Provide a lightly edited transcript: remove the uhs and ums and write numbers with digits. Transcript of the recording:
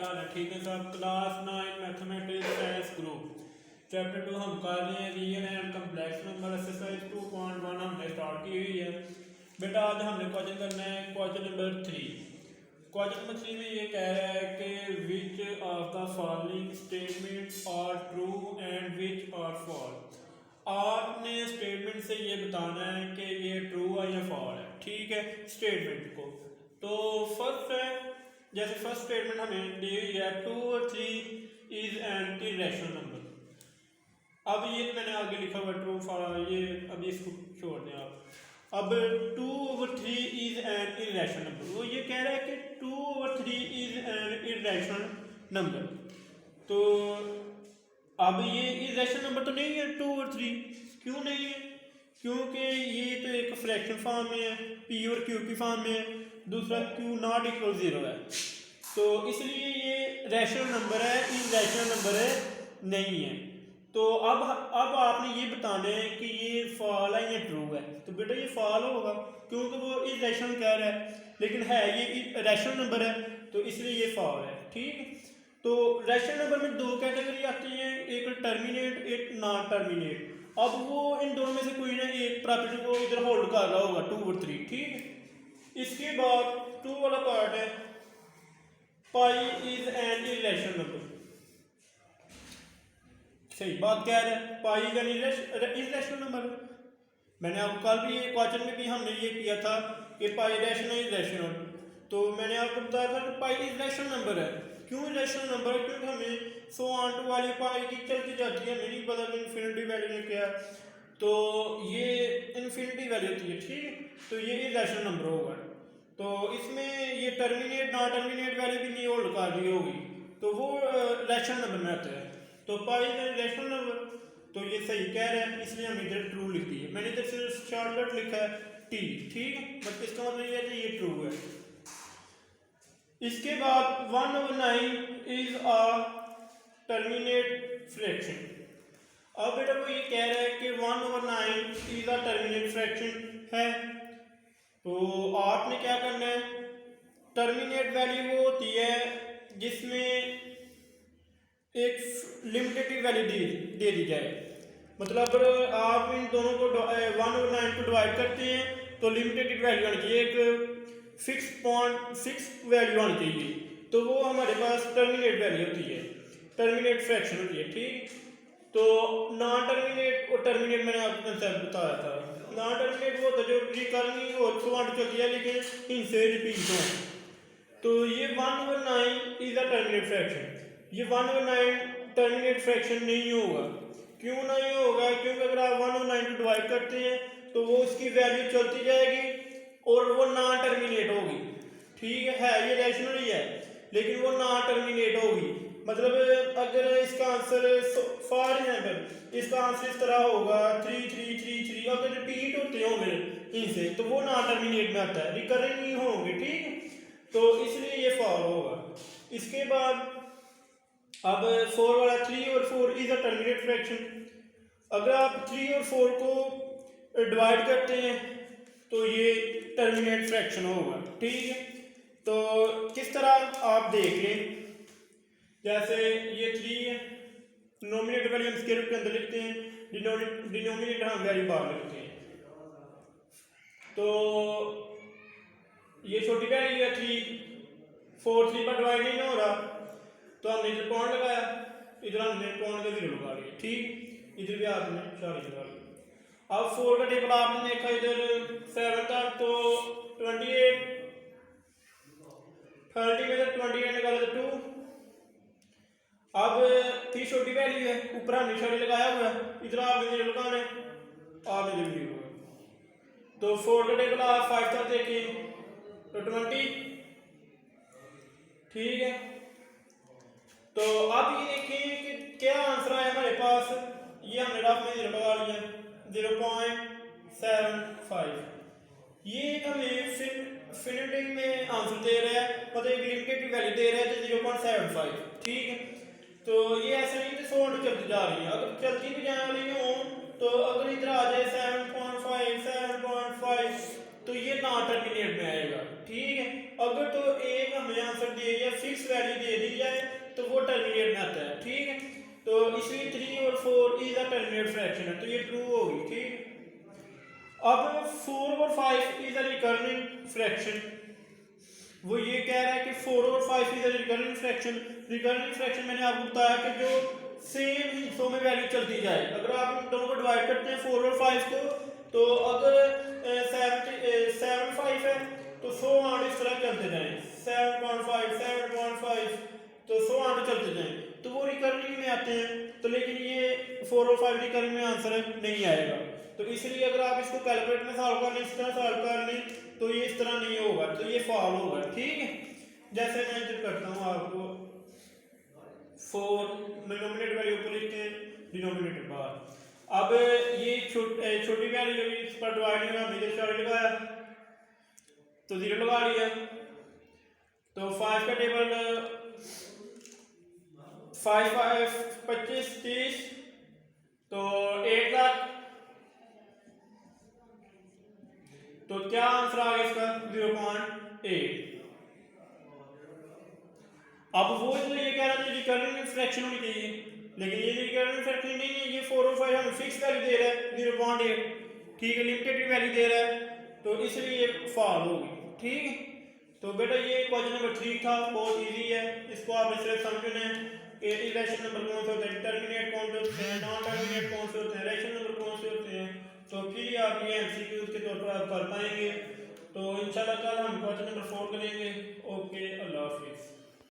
हाल है? ठीक है साहब। Class 9 mathematics science group chapter 2 हम कर रहे हैं real and complex number exercise 2.1 हमने स्टार्ट की हुई है। बेटा आज हमने क्वेश्चन करना है क्वेश्चन नंबर 3। क्वेश्चन नंबर 3 में ये कह रहा है कि which of the following statements are true and which are false. आपने स्टेटमेंट से ये बताना है कि ये ट्रू है या फॉल्स है। ठीक है, स्टेटमेंट को तो फर्स्ट है, जैसे फर्स्ट स्टेटमेंट हमें दी हुई है 2 और 3 इज एन इरेशनल नंबर। अब ये मैंने आगे लिखा हुआ ट्रू फॉल्स, ये अभी इसको छोड़ दें आप। अब 2 over 3 is an irrational number, वो ये कह रहा है कि 2 over 3 is an irrational number. तो अब ये इरेशनल नंबर तो नहीं है 2 और 3, क्यों नहीं है? क्योंकि ये तो एक फ्रैक्शन फॉर्म में है, पी और क्यू की फॉर्म में है, दूसरा क्यू नॉट इक्वल 0 है, तो इसलिए ये रैशनल नंबर है, इरेशनल नंबर है नहीं है। तो अब आपने ये बताना है कि ये फॉल है या ट्रू है। तो बेटा ये फॉल होगा क्योंकि वो इरेशनल कह रहा है, लेकिन है ये रैशनल नंबर है तो इसलिए ये फॉल है। ठीक, तो रैशनल नंबर में दो कैटेगरी आती हैं, एक टर्मिनेट एक नॉन टर्मिनेट। अब वो इन दोनों में से कोई ना एक प्रॉपर्टी को इधर होल्ड कर रहा होगा 2 और 3। ठीक, इसके बाद 2 वाला पार्ट है pi is an irrational number. सही बात कह रहे हैं, pi is an irrational number. मैंने आपको कल भी क्वेश्चन में भी हमने ये किया था कि पाई रैशनल इरेशनल, तो मैंने आपको बताया था कि पाई इरेशनल नंबर है। क्यों इरेशनल नंबर है? क्योंकि हमें 100 आंट वाली पाई की चलती जाती है, हमें नहीं पता कि इन्फिनिटी वैल्यू में क्या है, तो ये इन्फिनिटी वैल्यू होती है। ठीक, तो ये इरेशनल नंबर होगा। तो इसमें ये टर्मिनेट नॉन टर्मिनेट वैल्यू भी नहीं होल्ड कर रही होगी, तो वो रैशनल नंबर में आता है। तो पाई रैशनल नंबर, तो ये सही कह रहे हैं, इसलिए हम इधर ट्रू लिख दी है। मैंने इधर से शॉर्टकट लिखा है टी। ठीक, बट इसका मतलब ये है कि ये ट्रू है। इसके बाद 1/9 इज अ टर्मिनेट फ्रैक्शन। अब बेटा वो ये कह रहा है कि 1/9 इज अ टर्मिनेट फ्रैक्शन है, तो आपने क्या करना है, टर्मिनेट वैल्यू वो होती है जिसमें एक लिमिटेड वैल्यू दे दी जाए। मतलब आप इन दोनों को 1/9 को डिवाइड करते हैं तो लिमिटेड वैल्यू आनी चाहिए, एक फिक्स वैल्यू आनी चाहिए, तो वो हमारे पास टर्मिनेट वैल्यू होती है, टर्मिनेट फ्रैक्शन होती है। ठीक, तो नॉन टर्मिनेट और टर्मिनेट मैंने आपको कंसेप्ट बताया था। नॉन टर्मिनेट वो होता है जो रिकर्निंग और थ्रूआउट चलती है लेकिन इनसे रिपीट हो। तो ये 1/9 इज अ टर्मिनेट फ्रैक्शन, ये 1/9 टर्मिनेट फ्रैक्शन नहीं होगा। क्यों नहीं होगा? क्योंकि अगर आप 1/9 को डिवाइड करते हैं तो वो उसकी वैल्यू चलती जाएगी और वो नॉन टर्मिनेट होगी। ठीक है, ये रैशनल ही है लेकिन वो नॉन टर्मिनेट होगी। मतलब अगर इसका आंसर फॉर एग्जाम्पल इसका आंसर इस तरह होगा 3 3 3 3, अगर रिपीट होते होंगे इनसे तो वो नॉन टर्मिनेट में आता है, रिकरिंग नहीं होंगे। ठीक, तो इसलिए ये फॉल होगा। इसके बाद अब 4 वाला 3 और 4 इज अ टर्मिनेट फ्रैक्शन। अगर आप 3 और 4 को डिवाइड करते हैं तो ये टर्मिनेट फ्रैक्शन होगा। ठीक है, तो किस तरह आप देख लें, जैसे ये 3 है, डिनोमिनेटर वैल्यू हम स्क्वायर रूट के अंदर लिखते हैं, डिनोमिनेटर हम वैल्यू बाहर लिखते हैं। तो ये छोटी वैल्यू है 3, 4 3 पर डिवाइड नहीं हो रहा तो हमने इधर पॉइंट लगाया, इधर हमने पॉइंट का 0 लगा लिया। ठीक, इधर भी आपने शादी लगा लिया। अब 4 का टेबल आपने देखा इधर 7 तक, तो 28 30 में से 28 निकाले तो 2। अब 3 छोटी वैल्यू है, ऊपर हमने शादी लगाया हुआ है, इधर आपने 0 लगाना है, आपने 0 लगाया। तो 4 का टेबल आप 5 तक देखें तो 20। ठीक है, तो अब ये देखें कि क्या आंसर आया हमारे पास। ये हमने रफ में 0 लगा लिया 0.75। ये हमें फिनिटिंग में आंसर दे रहा है, मतलब एक लिमिटेड वैल्यू दे रहा है तो 0.75। ठीक है, तो ये ऐसा नहीं कि 100 चलती जा रही है, अगर चलती भी जा रही हो तो अगर इधर आ जाए 7.5 7.5 तो ये नॉन टर्मिनेट में आएगा। ठीक है। अगर तो एक हमें आंसर दे दिया फिक्स वैल्यू दे दी जाए तो वो टर्मिनेट में आता है, ठीक है। तो इसलिए 3 और 4 इज अ टर्मिनेट फ्रैक्शन है, तो ये ट्रू होगी, ठीक है। अब 4 और 5 इज अ रिकर्रिंग फ्रैक्शन, वो ये कह रहा है कि 4 और 5 इज अ रिकर्रिंग फ्रैक्शन। रिकर्रिंग फ्रैक्शन मैंने आपको बताया कि जो सेम हिस्सों में वैल्यू चलती जाए। अगर आप इन दोनों को डिवाइड करते हैं 4 और 5 को, तो अगर 7.5 है तो 100 आंट इस तरह चलते जाएं, 7.5 7.5, तो 100 आंट चलते जाएं, तो वो रिकर्रिंग में आते हैं। तो लेकिन ये 4 और 5 रिकर्रिंग में आंसर नहीं आएगा। तो इसलिए अगर आप इसको कैलकुलेट में सॉल्व कर लें, इस तरह सॉल्व कर लें, तो ये इस तरह नहीं होगा, तो ये फॉल होगा, ठीक है। जैसे मैं इधर करता हूँ आपको 4 डिनोमिनेटर वैल्यू ऊपर लिखते हैं, डिनोमिनेटर बाहर। अब ये छोटी वैल्यू इस पर डिवाइड में हमने जैसे ऑलरेडी लगाया तो 0 लगा लिया। तो 5 का टेबल 5 5 25 30, तो 8 लाख। तो क्या आंसर आ गया इसका 0.8। अब वो तो ये कह रहा है रिकर्रिंग फ्रैक्शन होनी चाहिए, लेकिन ये रिकर्रिंग फ्रैक्शन नहीं है, ये 4 और 5 हमें फिक्स वैल्यू दे रहा है 0.8, ठीक है, लिमिटेड वैल्यू दे रहा है, तो इसलिए ये फॉल होगी, ठीक है। तो बेटा ये क्वेश्चन नंबर 3 था, बहुत इजी है, इसको आपने सिर्फ समझना है कि इक्वेशन नंबर कौन से होते हैं, टर्मिनेट कौन से होते हैं, नॉन टर्मिनेट कौन से होते हैं, रेशनल नंबर कौन से होते हैं। तो फिर आप ये एमसीक्यूज के तौर पर आप कर पाएंगे। तो इंशाल्लाह कल हम क्वेश्चन नंबर 4 करेंगे। ओके, अल्लाह हाफिज़।